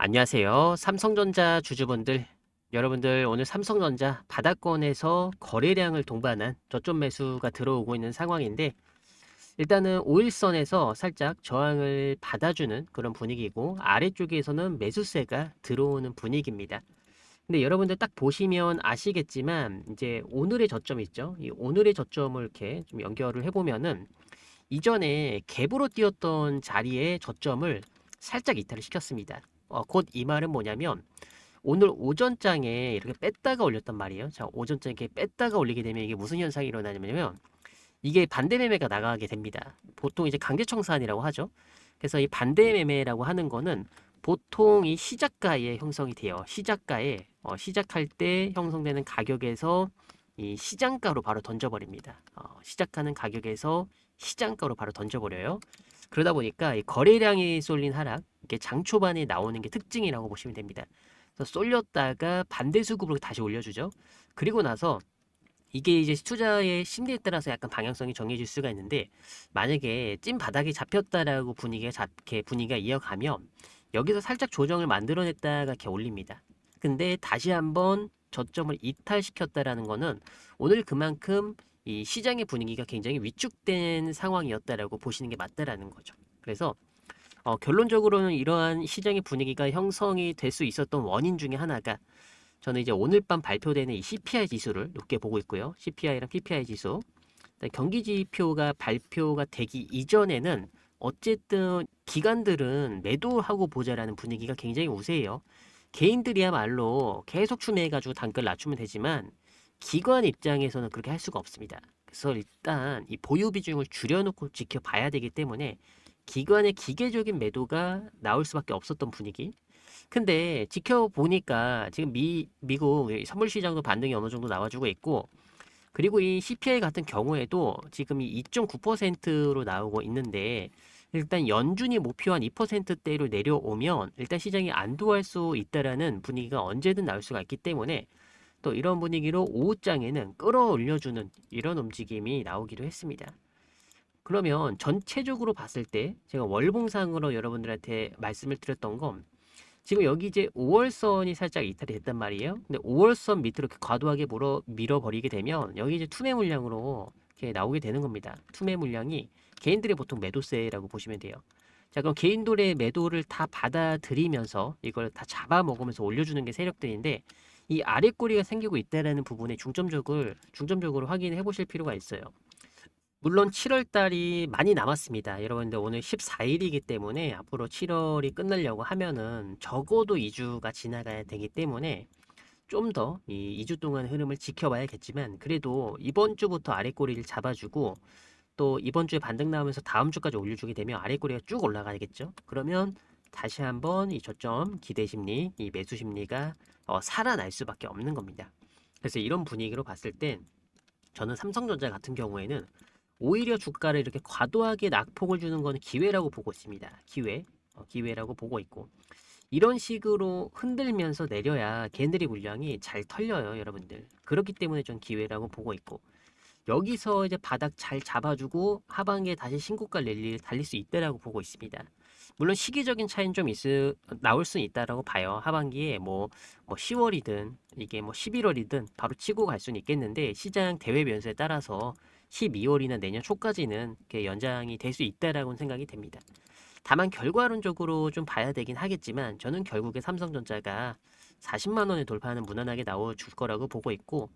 안녕하세요. 삼성전자 주주분들, 여러분들 오늘 삼성전자 바닥권에서 거래량을 동반한 저점 매수가 들어오고 있는 상황인데 일단은 5일선에서 살짝 저항을 받아주는 그런 분위기고 아래쪽에서는 매수세가 들어오는 분위기입니다. 근데 여러분들 딱 보시면 아시겠지만 이제 오늘의 저점 있죠? 이 오늘의 저점을 이렇게 좀 연결을 해보면은 이전에 갭으로 뛰었던 자리에 저점을 살짝 이탈을 시켰습니다. 곧 이 말은 뭐냐면 오늘 오전장에 이렇게 뺐다가 올렸단 말이에요. 자, 오전장에 이렇게 뺐다가 올리게 되면 이게 무슨 현상이 일어나냐면 이게 반대 매매가 나가게 됩니다. 보통 이제 강제 청산이라고 하죠. 그래서 이 반대 매매라고 하는 거는 보통 이 시작가에 형성이 돼요. 시작가에 시작할 때 형성되는 가격에서 이 시장가로 바로 던져버립니다. 시작하는 가격에서 시장가로 바로 던져버려요. 그러다 보니까 이 거래량이 쏠린 하락, 이게 장 초반에 나오는 게 특징이라고 보시면 됩니다. 그래서 쏠렸다가 반대 수급으로 다시 올려주죠. 그리고 나서 이게 이제 투자의 심리에 따라서 약간 방향성이 정해질 수가 있는데 만약에 찐 바닥이 잡혔다라고 분위기가 이어가면 여기서 살짝 조정을 만들어냈다가 이렇게 올립니다. 근데 다시 한번 저점을 이탈시켰다라는 거는 오늘 그만큼 이 시장의 분위기가 굉장히 위축된 상황이었다라고 보시는 게 맞다라는 거죠. 그래서 결론적으로는 이러한 시장의 분위기가 형성이 될 수 있었던 원인 중에 하나가 저는 이제 오늘 밤 발표되는 이 CPI 지수를 높게 보고 있고요. CPI랑 PPI 지수. 경기 지표가 발표가 되기 이전에는 어쨌든 기관들은 매도하고 보자라는 분위기가 굉장히 우세해요. 개인들이야말로 계속 추매해가지고 단가를 낮추면 되지만 기관 입장에서는 그렇게 할 수가 없습니다. 그래서 일단 이 보유 비중을 줄여놓고 지켜봐야 되기 때문에 기관의 기계적인 매도가 나올 수밖에 없었던 분위기. 근데 지켜보니까 지금 미국 선물 시장도 반등이 어느 정도 나와주고 있고, 그리고 이 CPI 같은 경우에도 지금 이 2.9%로 나오고 있는데, 일단 연준이 목표한 2%대로 내려오면 일단 시장이 안도할 수 있다라는 분위기가 언제든 나올 수가 있기 때문에 또 이런 분위기로 오후장에는 끌어올려주는 이런 움직임이 나오기도 했습니다. 그러면 전체적으로 봤을 때 제가 월봉상으로 여러분들한테 말씀을 드렸던 건 지금 여기 이제 5월선이 살짝 이탈이 됐단 말이에요. 근데 5월선 밑으로 이렇게 과도하게 밀어버리게 되면 여기 이제 투매 물량으로 이렇게 나오게 되는 겁니다. 투매 물량이 개인들의 보통 매도세라고 보시면 돼요. 자, 그럼 개인들의 매도를 다 받아들이면서 이걸 다 잡아먹으면서 올려주는 게 세력들인데 이 아래 꼬리가 생기고 있다라는 부분에 중점적으로 확인해 보실 필요가 있어요. 물론 7월 달이 많이 남았습니다. 여러분들 오늘 14일이기 때문에 앞으로 7월이 끝나려고 하면은 적어도 2주가 지나가야 되기 때문에 좀 더 이 2주 동안 흐름을 지켜봐야겠지만 그래도 이번 주부터 아래 꼬리를 잡아주고 또 이번 주에 반등 나오면서 다음 주까지 올려주게 되면 아래 꼬리가 쭉 올라가겠죠. 그러면 다시 한번 이 저점 기대 심리, 이 매수 심리가 살아날 수밖에 없는 겁니다. 그래서 이런 분위기로 봤을 땐 저는 삼성전자 같은 경우에는 오히려 주가를 이렇게 과도하게 낙폭을 주는 것은 기회라고 보고 있습니다. 기회라고 보고 있고 이런 식으로 흔들면서 내려야 걔네들의 물량이 잘 털려요, 여러분들. 그렇기 때문에 전 기회라고 보고 있고 여기서 이제 바닥 잘 잡아주고 하반기에 다시 신고가 랠리를 달릴 수 있다라고 보고 있습니다. 물론 시기적인 차이는 좀 나올 수는 있다라고 봐요. 하반기에 뭐 10월이든 이게 뭐 11월이든 바로 치고 갈 수는 있겠는데 시장 대외 변수에 따라서 12월이나 내년 초까지는 이렇게 연장이 될 수 있다라고 생각이 됩니다. 다만 결과론적으로 좀 봐야 되긴 하겠지만 저는 결국에 삼성전자가 40만 원에 돌파하는 무난하게 나와줄 거라고 보고 있고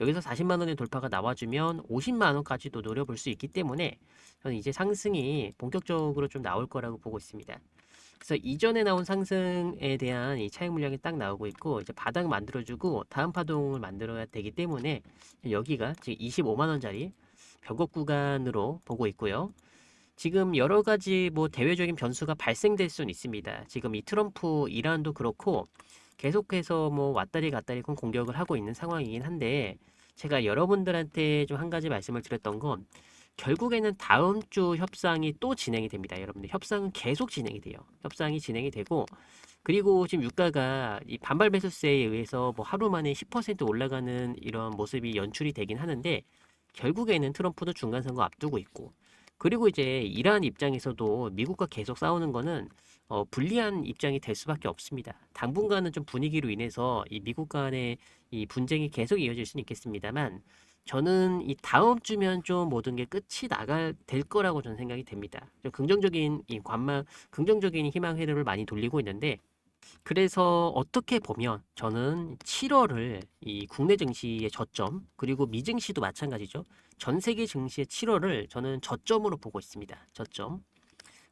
여기서 40만 원의 돌파가 나와주면 50만 원까지도 노려볼 수 있기 때문에 저는 이제 상승이 본격적으로 좀 나올 거라고 보고 있습니다. 그래서 이전에 나온 상승에 대한 이 차익 물량이 딱 나오고 있고 이제 바닥 만들어주고 다음 파동을 만들어야 되기 때문에 여기가 지금 25만 원짜리 벽업 구간으로 보고 있고요. 지금 여러 가지 뭐 대외적인 변수가 발생될 수는 있습니다. 지금 이 트럼프 이란도 그렇고 계속해서 뭐 왔다리 갔다리 공격을 하고 있는 상황이긴 한데 제가 여러분들한테 좀 한 가지 말씀을 드렸던 건 결국에는 다음 주 협상이 또 진행이 됩니다. 여러분들 협상은 계속 진행이 돼요. 협상이 진행이 되고 그리고 지금 유가가 이 반발 매수세에 의해서 뭐 하루 만에 10% 올라가는 이런 모습이 연출이 되긴 하는데 결국에는 트럼프도 중간 선거 앞두고 있고 그리고 이제 이란 입장에서도 미국과 계속 싸우는 거는 불리한 입장이 될 수밖에 없습니다. 당분간은 좀 분위기로 인해서 이 미국 간의 이 분쟁이 계속 이어질 수는 있겠습니다만 저는 이 다음 주면 좀 모든 게 끝이 나갈 될 거라고 저는 생각이 됩니다. 좀 긍정적인 이 관망, 긍정적인 희망 회로를 많이 돌리고 있는데 그래서 어떻게 보면 저는 7월을 이 국내 증시의 저점, 그리고 미증시도 마찬가지죠. 전 세계 증시의 7월을 저는 저점으로 보고 있습니다. 저점.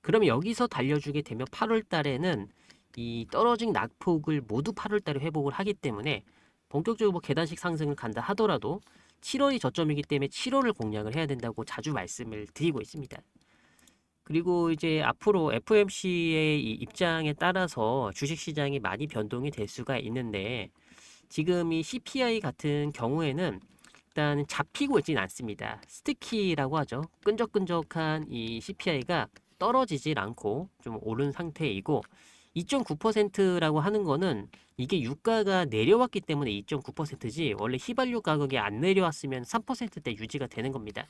그러면 여기서 달려주게 되면 8월 달에는 이 떨어진 낙폭을 모두 8월 달에 회복을 하기 때문에 본격적으로 뭐 계단식 상승을 간다 하더라도 7월이 저점이기 때문에 7월을 공략을 해야 된다고 자주 말씀을 드리고 있습니다. 그리고 이제 앞으로 FOMC의 이 입장에 따라서 주식시장이 많이 변동이 될 수가 있는데 지금 이 CPI 같은 경우에는 일단 잡히고 있지는 않습니다. 스티키라고 하죠. 끈적끈적한 이 CPI가 떨어지질 않고 좀 오른 상태이고 2.9%라고 하는 거는 이게 유가가 내려왔기 때문에 2.9%지 원래 휘발유 가격이 안 내려왔으면 3%대 유지가 되는 겁니다.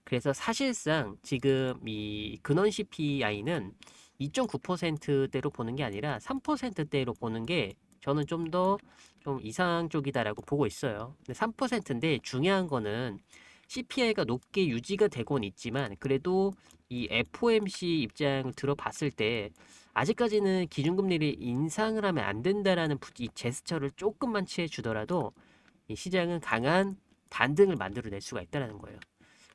그래서 사실상 지금 이 근원 CPI는 2.9%대로 보는 게 아니라 3%대로 보는 게 저는 좀 더 좀 이상적이다라고 보고 있어요. 근데 3%인데 중요한 거는 CPI가 높게 유지가 되곤 있지만 그래도 이 FOMC 입장을 들어봤을 때 아직까지는 기준금리를 인상을 하면 안 된다라는 이 제스처를 조금만 취해 주더라도 이 시장은 강한 반등을 만들어낼 수가 있다는 거예요.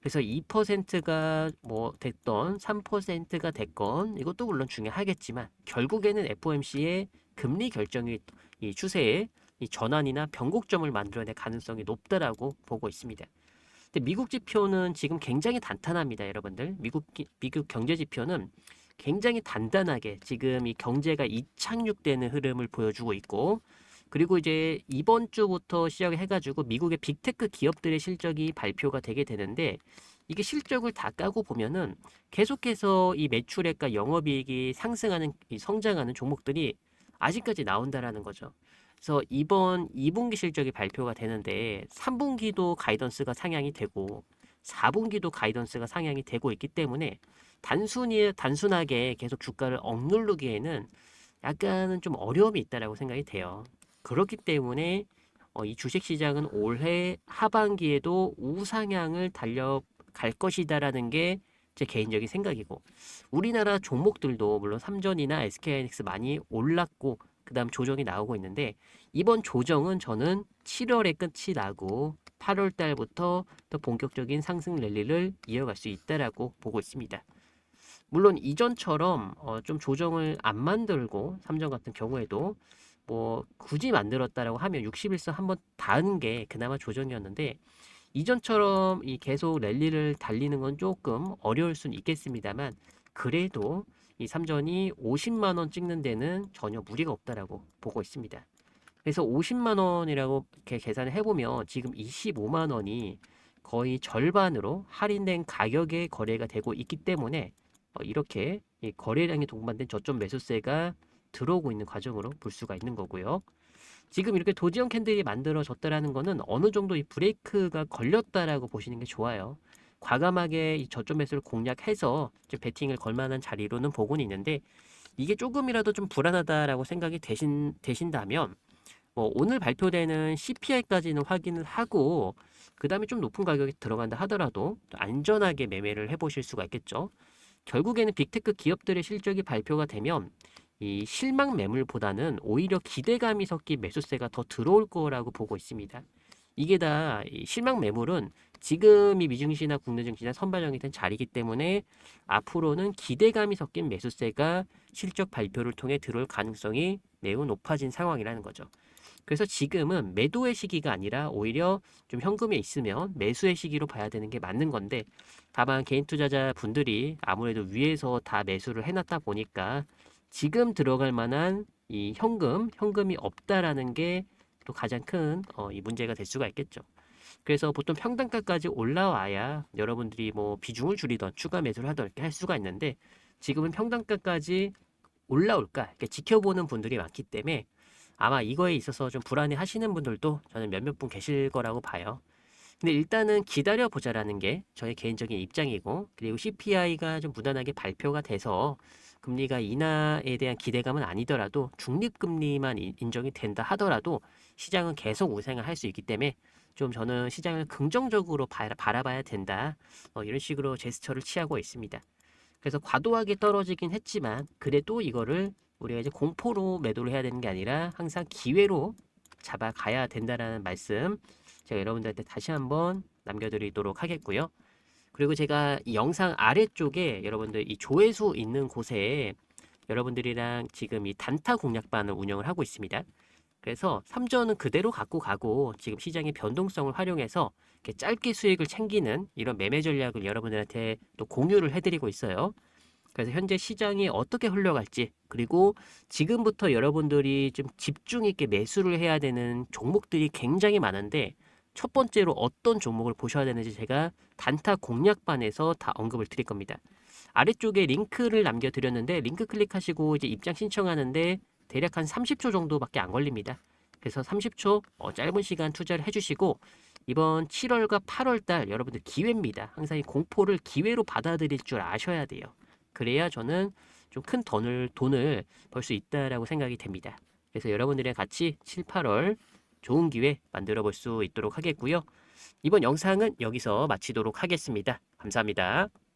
그래서 2%가 뭐 됐던 3%가 됐건 이것도 물론 중요하겠지만 결국에는 FOMC의 금리 결정이 이 추세에 이 전환이나 변곡점을 만들어낼 가능성이 높다라고 보고 있습니다. 근데 미국 지표는 지금 굉장히 단단합니다, 여러분들. 미국 경제 지표는 굉장히 단단하게 지금 이 경제가 이착륙되는 흐름을 보여주고 있고 그리고 이제 이번 주부터 시작해가지고 미국의 빅테크 기업들의 실적이 발표가 되게 되는데 이게 실적을 다 까고 보면은 계속해서 이 매출액과 영업이익이 상승하는 이 성장하는 종목들이 아직까지 나온다라는 거죠. 그래서 이번 2분기 실적이 발표가 되는데 3분기도 가이던스가 상향이 되고 4분기도 가이던스가 상향이 되고 있기 때문에 단순하게 계속 주가를 억누르기에는 약간은 좀 어려움이 있다라고 생각이 돼요. 그렇기 때문에 이 주식 시장은 올해 하반기에도 우상향을 달려갈 것이다라는 게 제 개인적인 생각이고 우리나라 종목들도 물론 삼전이나 SK하이닉스 많이 올랐고 그다음 조정이 나오고 있는데 이번 조정은 저는 7월에 끝이 나고 8월 달부터 더 본격적인 상승 랠리를 이어갈 수 있다라고 보고 있습니다. 물론 이전처럼 좀 조정을 안 만들고 삼정 같은 경우에도 뭐 굳이 만들었다라고 하면 60일선 한번 닿은 게 그나마 조정이었는데 이전처럼 이 계속 랠리를 달리는 건 조금 어려울 수는 있겠습니다만 그래도 이 삼전이 50만 원 찍는 데는 전혀 무리가 없다라고 보고 있습니다. 그래서 50만 원이라고 이렇게 계산을 해보면 지금 25만 원이 거의 절반으로 할인된 가격에 거래가 되고 있기 때문에 이렇게 이 거래량이 동반된 저점 매수세가 들어오고 있는 과정으로 볼 수가 있는 거고요. 지금 이렇게 도지형 캔들이 만들어졌다라는 거는 어느 정도 이 브레이크가 걸렸다라고 보시는 게 좋아요. 과감하게 이 저점 매수를 공략해서 좀 베팅을 걸 만한 자리로는 보고는 있는데 이게 조금이라도 좀 불안하다라고 생각이 되신다면 뭐 오늘 발표되는 CPI까지는 확인을 하고 그 다음에 좀 높은 가격이 들어간다 하더라도 안전하게 매매를 해보실 수가 있겠죠. 결국에는 빅테크 기업들의 실적이 발표가 되면 이 실망 매물보다는 오히려 기대감이 섞인 매수세가 더 들어올 거라고 보고 있습니다. 이게 다 실망 매물은 지금 이 미증시나 국내 증시나 선반영이 된 자리이기 때문에 앞으로는 기대감이 섞인 매수세가 실적 발표를 통해 들어올 가능성이 매우 높아진 상황이라는 거죠. 그래서 지금은 매도의 시기가 아니라 오히려 좀 현금에 있으면 매수의 시기로 봐야 되는 게 맞는 건데 다만 개인 투자자 분들이 아무래도 위에서 다 매수를 해놨다 보니까 지금 들어갈 만한 이 현금이 없다라는 게 또 가장 큰 이 문제가 될 수가 있겠죠. 그래서 보통 평단가까지 올라와야 여러분들이 뭐 비중을 줄이던 추가 매수를 하던 이렇게 할 수가 있는데 지금은 평단가까지 올라올까 이렇게 지켜보는 분들이 많기 때문에 아마 이거에 있어서 좀 불안해 하시는 분들도 저는 몇몇 분 계실 거라고 봐요. 근데 일단은 기다려보자라는 게 저의 개인적인 입장이고, 그리고 CPI가 좀 무난하게 발표가 돼서 금리가 인하에 대한 기대감은 아니더라도 중립금리만 인정이 된다 하더라도 시장은 계속 우상을 할 수 있기 때문에 좀 저는 시장을 긍정적으로 바라봐야 된다. 이런 식으로 제스처를 취하고 있습니다. 그래서 과도하게 떨어지긴 했지만 그래도 이거를 우리가 이제 공포로 매도를 해야 되는 게 아니라 항상 기회로 잡아가야 된다라는 말씀 제가 여러분들한테 다시 한번 남겨드리도록 하겠고요. 그리고 제가 이 영상 아래쪽에 여러분들 이 조회수 있는 곳에 여러분들이랑 지금 이 단타 공략반을 운영을 하고 있습니다. 그래서 삼전은 그대로 갖고 가고 지금 시장의 변동성을 활용해서 이렇게 짧게 수익을 챙기는 이런 매매 전략을 여러분들한테 또 공유를 해드리고 있어요. 그래서 현재 시장이 어떻게 흘러갈지, 그리고 지금부터 여러분들이 좀 집중 있게 매수를 해야 되는 종목들이 굉장히 많은데 첫 번째로 어떤 종목을 보셔야 되는지 제가 단타 공략반에서 다 언급을 드릴 겁니다. 아래쪽에 링크를 남겨드렸는데 링크 클릭하시고 이제 입장 신청하는데 대략 한 30초 정도밖에 안 걸립니다. 그래서 30초 짧은 시간 투자를 해주시고 이번 7월과 8월 달 여러분들 기회입니다. 항상 이 공포를 기회로 받아들일 줄 아셔야 돼요. 그래야 저는 좀 큰 돈을 벌 수 있다라고 생각이 됩니다. 그래서 여러분들이랑 같이 7, 8월 좋은 기회 만들어 볼 수 있도록 하겠고요. 이번 영상은 여기서 마치도록 하겠습니다. 감사합니다.